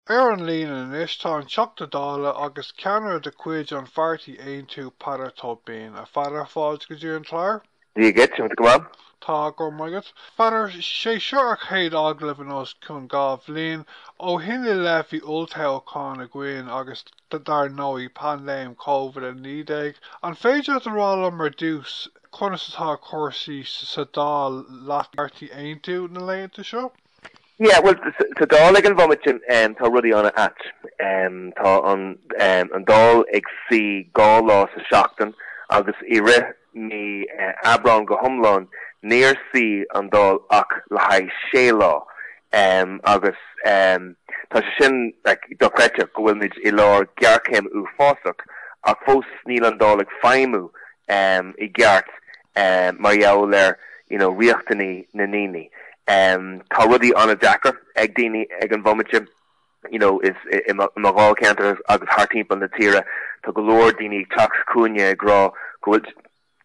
Ar an líon is tá an Teachta Dála agus ceannaire de chuid an pháirtí Aontú Peadar Tóibín a feadar fáilte go dtí an tláir. Dígid, sin go bhfuil? Tá go maigad. Feadar sé seo ar chéad aglah an os chun gáh líon ó hinne le bhí ultaíochán a gcuin agus dar nóí pandéim COVID-19. An féidir a rála mar dús chunas atá cuasaí sa dá leat pháirtí Aontú na léonnta seo? Yeah, well, tá dála an bhomaitin tá rudí anna at. Tá an dál ag si gá lá sa seachtain agus i ri ní abrán go thomláin níor si an dál ach le haidh sé lá. Agus tá sé sin dochreite go bhfuil muid i lár gearcéim ú fásach ach fós níl an dál ag feimú i gceart mar gheall riachtaní na níní. Tá rudí anna Jackar ag daoine ag an bhomaitin is i mágáil ceantar agus thar timpeall na tíre tá go leor daoine teach cúine ag rá go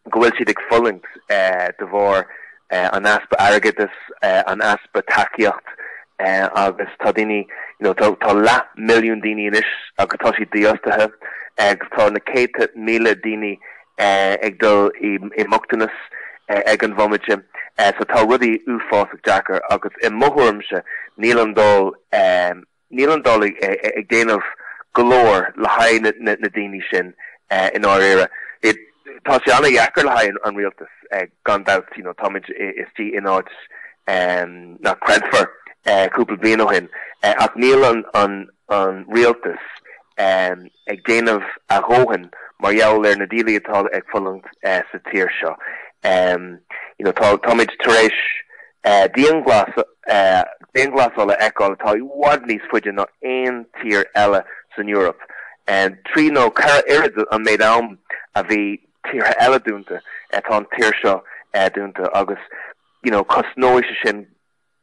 bhfuil siad ag folingt de bhór an aspa airgetas an aspa takeíocht agus tá daoine tá le milliún daoine inis agus tá siad díostathe agus tá na 100,000 daoine ag dul i machtanas ag an bhomaitin. So tá rudí úfásach Jackar agus i mthúirmse níl an dál ag déanamh golóir le haidh na daoine sin in áire. Tá sé anna dheacair le haidh an rialtas gan dat táid is tí in áit na credfar cúpla bliain ó hin ach níl an rialtas ag déanamh a róhan mar gheall ar na dílaí atá ag folangt sa tír seo. Táid taréis díon glas ála eáil tá bhhad níos fuide ná aon tír eile san Europe. Trí nó cara irid an méid am a bhí tíre eile dúnta tá an tír seo dúnta agus cosnóise sin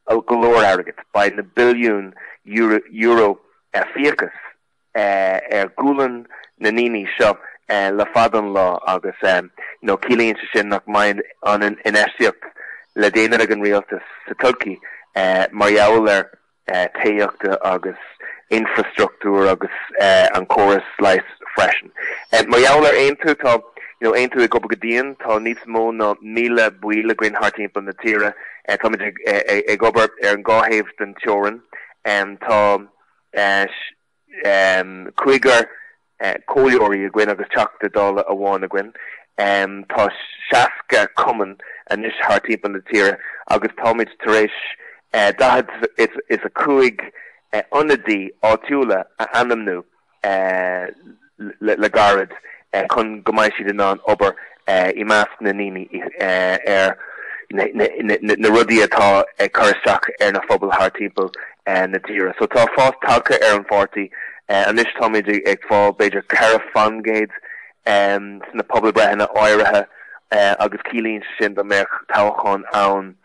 golóir airgid ba na billiún euro fiachas gúlan na níní seo le fadan lá agus cílíonn se sin nach main an in eisiacht le déanaar an rialtas sa tulcí mar gheall ar taíochta agus infrastructúr agus an choras leis freisin. Mar gheall ar Aontú tá Aontú ag go godíon tá níos mó ná 1,000 buile grin thar timpeall na tíre tá ag obair ar an gáhéamh den teorann tá chuigar cóileoirí a gcuin agus Teachta Dála a bháin a gcuin. Tá seaca cuman a níos thar timpeall na tíre agus táid taréis dahad is a cuaig anadí áitiúla a anamnú le garad chun go mbeidh siad in an obair i meas na níní ar na rudí atá chuiristeach ar na phobal thar timpeall na tíre. So tá fás talcha ar an pháirtí an is táid ag fáil beidir cara fangéid na pobl brethna áirithe agus cílíonn sin do méach táchán ann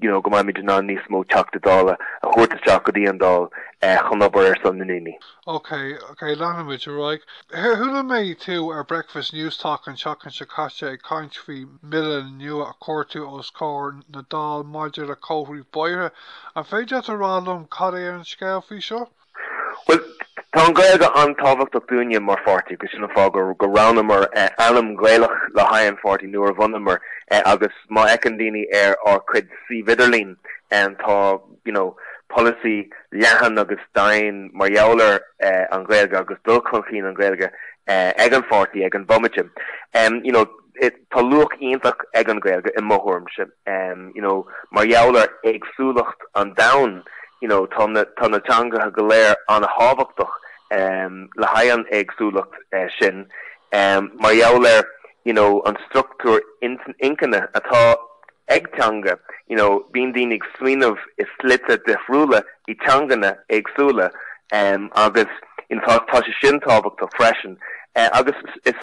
go mbeidh ná níos mó Teachta Dála a chuirteteach go dtí an dál chun obair ar san na níní. Okay, leanamid roiig. Thula méid tú ar Breakfast News Talk an seach an se caiste ag caint faoi mbille nua a cuirtú os cóir na dál maidir a cóthraí bóithre an féidir a rálum cad é an scéal faoi seo? Well, tá an Ghaeilge an tábhachtach dúine mar pháirtí go sinna fá go ránamar anam Ghaeilge le haidh pháirtí nuair bhanamar agus má ecan daoine ar chuid sí vidirlín tá policy leathan agus dain mar gheall an Ghaeilge agus dulchonchín an Ghaeilge ag an pháirtí ag an bhomaitin. Tá luach ionfach ag an Ghaeilge i mthúirmse mar gheall agsúlacht an dain tá na teanga go léir an a hábhachtach le haidh an agsúlacht sin mar gheall an structúr incanna atá agteanga bíon daoine ag slíanamh is slite de friúla I teangana agsúla agus tá sé sin tábhachtach freisin agus is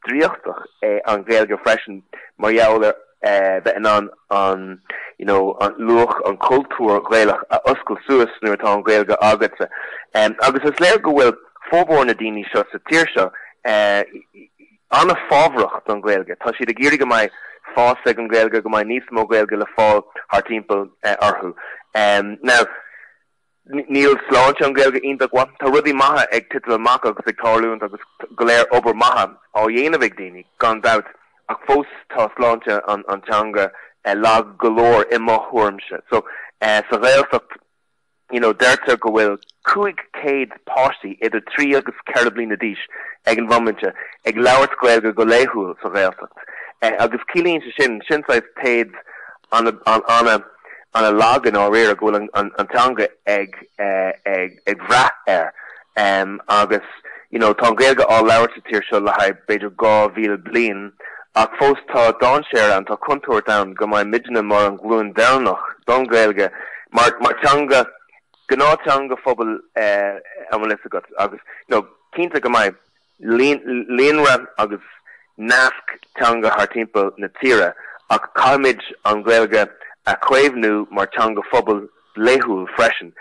dríochtach an Ghaeilge freisin mar gheall bheith an luach an cultúr Ghaeilge a oscail suas nuair atá an Ghaeilge agatsa agus is léir go bhfuil fóbhór na daoine seo sa tír seo anna fábhracht an Ghaeilge tá siad a géirí go mbeidh fás ag an Ghaeilge go mbeidh níos mó Ghaeilge le fáil thar timpeall orthu. Now Níl sláinte an Ghaeilge ionntach tá rudí maithe ag titil amach agus ag tarlún agus go léir obair maithe á dhéanamh ag daoine gan dat ach fós tá sláinte an teanga lá golóir i má thuaimse. So sa Ghaeltacht, deirtear go bhfuil 500 páistí idir 3 agus 4 bliana d'aois ag an bhaiminte ag labhairt Ghaeilge go léithúil sa Ghaeltacht. Agus cílíonn sin sináid taid an a lagan á réir a ghfuil an teanga ag bhráid agus tá Ghaeilge á labhairt sa tír seo le haid beidir 2,000 bliain ach fós tá dáséir an tá contúir down go mbeidh midna mar an glúin downach don Ghaeilge mar teanga gnáteanga phobal amlisa agat agus cínta go mbeidh líonra agus nasc teanga haar timpeall na tíre ach caiimiid an Ghaeilge a chuimhnú mar teanga phobal léithúil freisin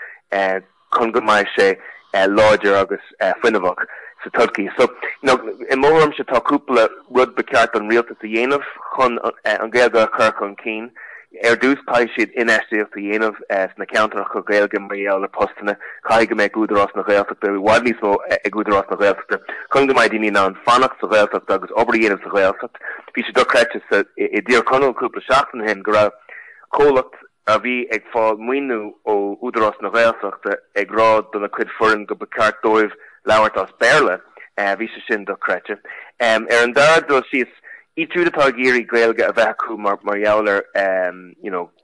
chun go mbeidh sé láidir agus fuinneamh sa Turkey. So, in móram se tá cúpla rud beceart an rialtas a dhéanamh chun an Ghaeilge a chur chun cín. Dús cai siad inéisiíocht a dhéanamh sna ceantarach go Ghaeilge mar postanna caiige mé gúdarrás na Ghaeltacht wadlí mó ag gúdarrás na Ghaeltacht chun go mbeidh daoine ná an fannach sa Ghaeltacht agus obair dhéanamh sa Ghaeltacht. Bhí sé do creite i dtír conúil cúpla seachtain hen go raibh cólacht a bhí ag fáil muoinú ó údarrás na Ghaeltacht ag rád donna cuid forann go beceart dóibh labhairt as Béarla bhí sé sin do creite. An dar dul síos í trúdatá géirí Ghaeilge a bheith acu mar jaablar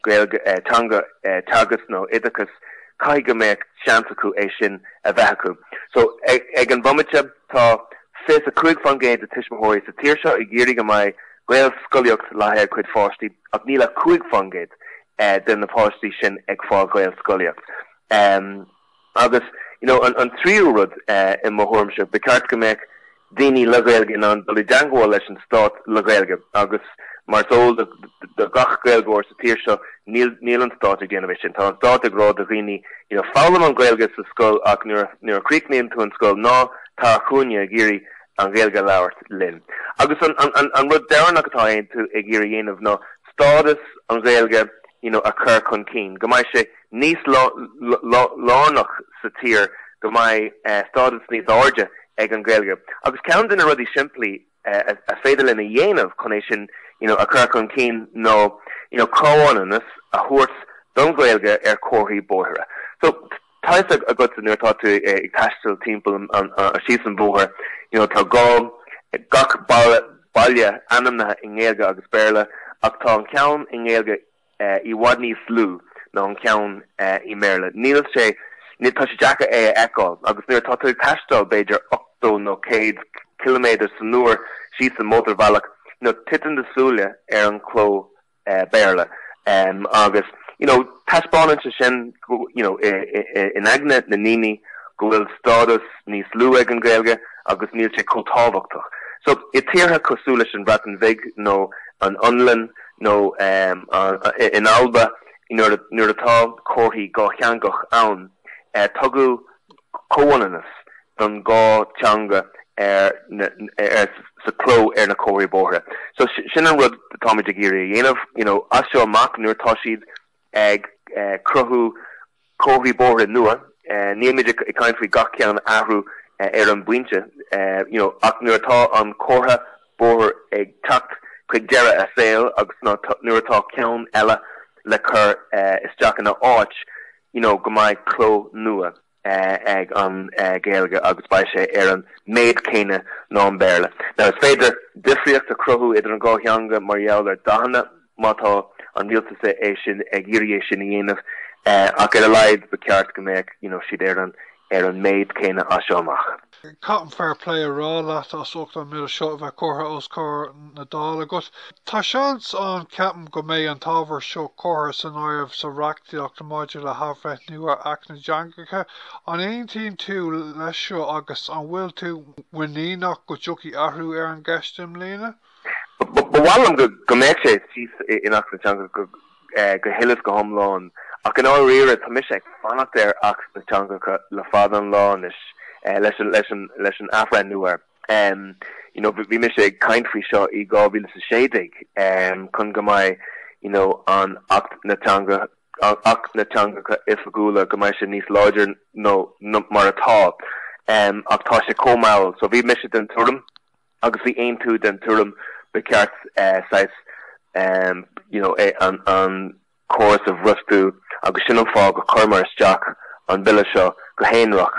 Ghaeilge teanga tagas nó idachas caiige méid seans acu é sin a bheith acu. So ag an bhaimite tá fés a 5 a tiismóirí sa tír seo i géirí go mbeidh Ghaeil scoiliocht láthair chuid fáistí ach níl a 5 den na páistí sin ag fáil Ghaeil scoiliocht. Agus an tríúrad in mthormse beceart go méid daoine le Ghaeilge an Bilingual leis an stát le Ghaeilge agus mar sóil de gach Ghaeilgeoir sa tír seo níl an stát ag déanamh sin. Tá an stát ag rád a dhaoine fálam an Ghaeilge sa scoil ach nuair a críicníonn tú an scoil ná tá chúine a géirí an Ghaeilge labhairt linn. Agus an rud dearnach atá aon tú ag géirí dhéanamh ná stádas an Ghaeilge a chur chun cín. Go mbeidh sé níos lánach sa tír go mbeidh stádas níos áirde ag an Ghaeilge. Agus ceann duine rudí siimplí a féidir lena dhéanamh chun é sin a chur chun cín nó cáhanas a thuairt don Ghaeilge ar comharthaí bóithre. So táis a go nuair tá tú ag taistil timpeall a síos an bóithre tá gach baile anamna in Ghaeilge agus Béarla ach tá an ceann in Ghaeilge I bhfad níos slú ná an ceann I Méarla. Níl sé tá sé deacha é eáil agus nuair tá tú taistil beidir 8 nó 100 kilometers san nuair síos an mótarbhealach titan de súile ar an cló Béarla agus taispáin se sin in agne na níní go bhfuil stádas níos lú ag an Ghaeilge agus níl sé chomhtábhachtach. So I tíortha cosúla an bratan bhig nó an Unlan nó in Alba nuair atá comharthaí gá cheangach ann tugadh comhanas don gá teanga sa cló ar na comharthaí bóithre. So sin an rud táid a géirí dhéanamh as seo amach nuair tá siad ag cruthú comharthaí bóithre nua níl muid I caint faoi gach ceann ahrú ar an buinte ach nuair atá an curtha bóithre ag tacht chuig deire a saoil agus nuair atá ceann eile le chur isteach na áit go mbeidh cló nua ag an Ghaeilge agus beidh sé ar an méid céine ná an Béarla. Now is féidir difriocht a cruthú idir an gá theanga mar jaablar dahanana mátá an rialtas é sin ag géirí sin I dhéanamh ach ar a laghad beceart go mbeidh siad ar an méid céine as seo amach. Cotton fair play a rá leat as ucht an mil seo bheith curtha os cór na Dála agat. Tá seans an ceapan go méid an tábhar seo curtha san áireamh sa reachtaíocht maidir le hafreth nua ach na deangacha. An 18 tú leis seo agus an bhfuil tú winínach go dtiocfaí ahrú ar an gceistim léine? Bhhailm go méid sé síos in ach na deangacha go hiilis go thomláin ach an áiríre tá mis ag fannacht ar ach na deangacha le fad an láin is leis an afra nuair. Bhí mis sé caint faoi seo I 2016 chun go mbeidh an acht na teanga ach na teanga ifagula go mai sin níos láidir no mar atá ach tá sé comhmáil so bhí mis den tuaim agus bhí aon tú den tuaim be ceart sais you know an chorus of rustú agus sin an fá go chumar isteach an bille seo go héanrach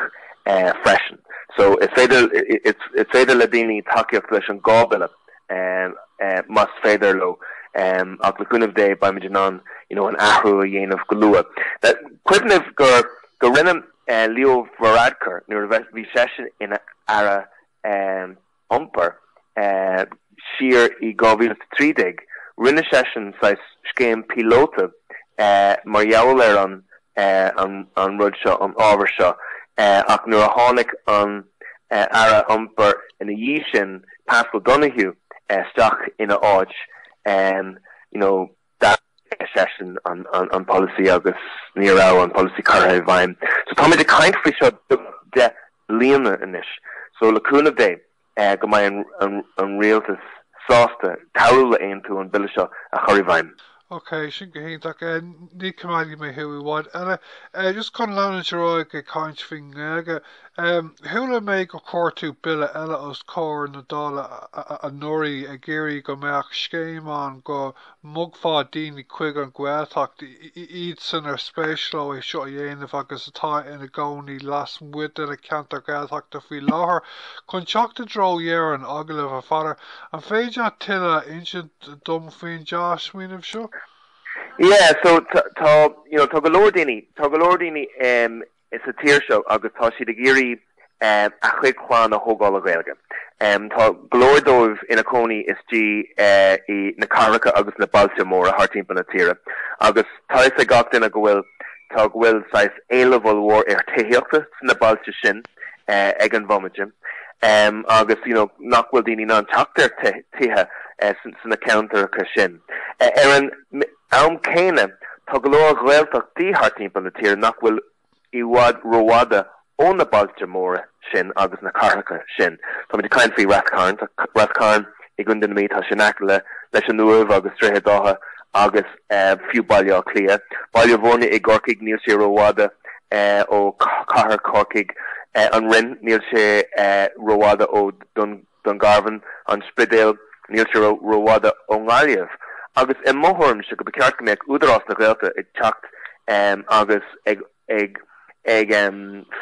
freisin so it's féidir le daoine takeíocht leis an gábille mas féidir lo ach le cuinnimh dé ba maidir an you know an ahrú a dhéanamh go luath cuinnimh go rinne Leo Varadkar nuair a bhí seisin ina ara umper siar I 2013 rinne session sais scéim pilóta mar jaall an rud seo an ábhar seo ach nuair a tháinig an ara umper ina dhí sin Pascal Donahue stach ina áid you know that session on policy agus nírá an policy curtha bhaim so tá de kaint fao seo de líana inis so le cúna dé go mai an rialtas sásta taúla aon tú an bille seo a choirí bhaim. Okay, sin go héach ní cumáidí mé hiú bháid eile just chun leanann seráid go cáint fin aige thuúla méid go cuirtú bille eile os cóir na dála a nóirí a géirí go meach scéimán go mugfá daoine chuig an gcuilteacht iad san ar spéisló é seo a dhéanamh agus atá ina gcónaí las muide le ceantar gcuilteachta faoi láthair chun teachta dro dhéarann agaibh a fadar an féidir tuile insint dom faoin deas míanamh seo? Yeah, so you know tá go leor daoine is a tíre seo agus tá siad a géirí a chuid chláán a thógáil a Ghaeilge. Tá glóir dóibh ina cónaí is tí I na carracha agus na bailte mór a thart na tíre. Agus tá is a gach duine go bhfuil sais éilehil mhór ar taíochta na bailte sin ag an bhomaide. Agus you know nach bhfuil daoine ná an teachtar tithe san na counter chu sin. Ar an céine tá go leor Ghaeltachtaí thart na tíre nach bhfuil I bhfad roiáda ó na bailte móra sin agus na carracha sin. Tá de caiin faoi rascairn I gcuin den méid tá sin leis an nuamh agus tríthe dátha agus fiú bailile clia. Bailile bhórna I gcorcaigh níl sé roiáda ó cathair corcaigh an rinn níl sé roiáda ó Dungarvan an Spidéal níl sé roiáda ó Ngáileamh. Agus I mthorm se go be ceart go méid údarrás na Ghaeilge ag teacht agus ag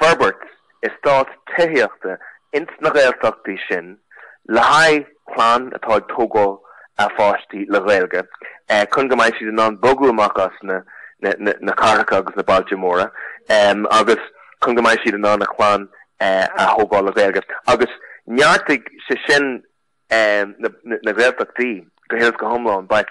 Ferbert is stát taíochta ins na Ghaeltachtaí sin le haid chláán atá ag tógáil a fáistí le Ghaeilge chun go mbeidh siad an bogu amach as na carracha agus na bailte móra agus chun go mbeidh siad an na chláán a thógáil le Ghaeilge agus neartig se sin na Ghaeltachtaí go hélas go thomláin ba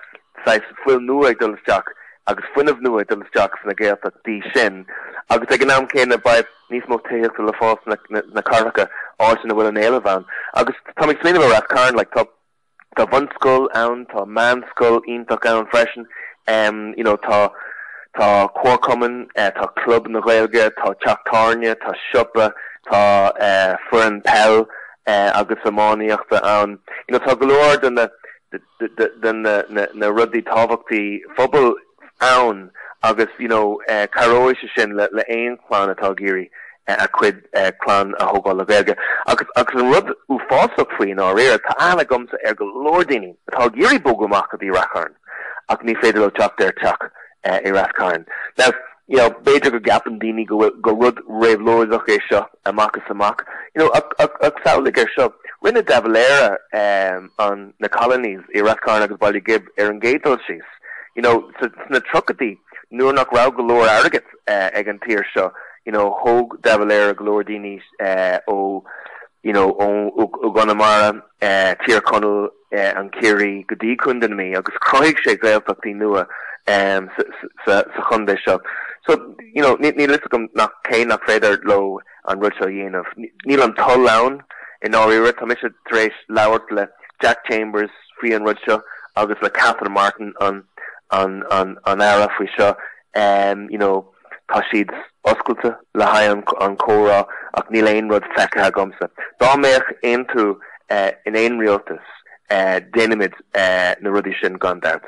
sais fuil nua ag dul isteach agus fuinmh nua ag dul isteach na Ghaeltachtaí sin agus ag an am céine ba níos mó taíochta le fás na carracha áitina bhfuil an éile bhain agus tá ag slíanamh ar rascairn le tá bhunscoil ann tá manscoil ionach ann freisin you know tá cuaircumann tá club na Ghaeilge tá teachtarne tá siopa tá fuan pell agus amáíochta ann you know tá go leor den na rudí tábhachtaí phobal ann agus you know caróis sin le aon chláán atá géirí a chuid chláán a thógáil le Ghaeilge agus an rud ú fásach faoin á réir tá anna gomsa ar go leor daoine atá géirí bogu amach a dtí rascairn ach ní féidir le teach ar teach I rascairn. Now you know beidir go gapan daoine go rud réabhlóideach é seo amach you know ach saoigh ar seo rinne Labhair an na colonies I rascairn agus bailí gib ar an géadal síos you know na trochatí nuair nach rá go leor airgid ag an tír seo you know thóg Labhair a glóir daoine ó you know ó Conamara tír conal an céirí go dtí chun den mí agus croigh sé Ghaeltachtaí nua sa chundé seo so you know ní liscom nach cé nach féidir lo an rud seo dhéanamh níl an tol lán in áíire tá mis trééis labhairt le Jack Chambers faoi an rud seo agus le Catherine Martin an ara faoi seo you know tá siad oscailte le haid an córá ach níl aon rud feicthe gomsa dá méach aon tú in aon rialtas déanaimiid na rudí sin gan dat.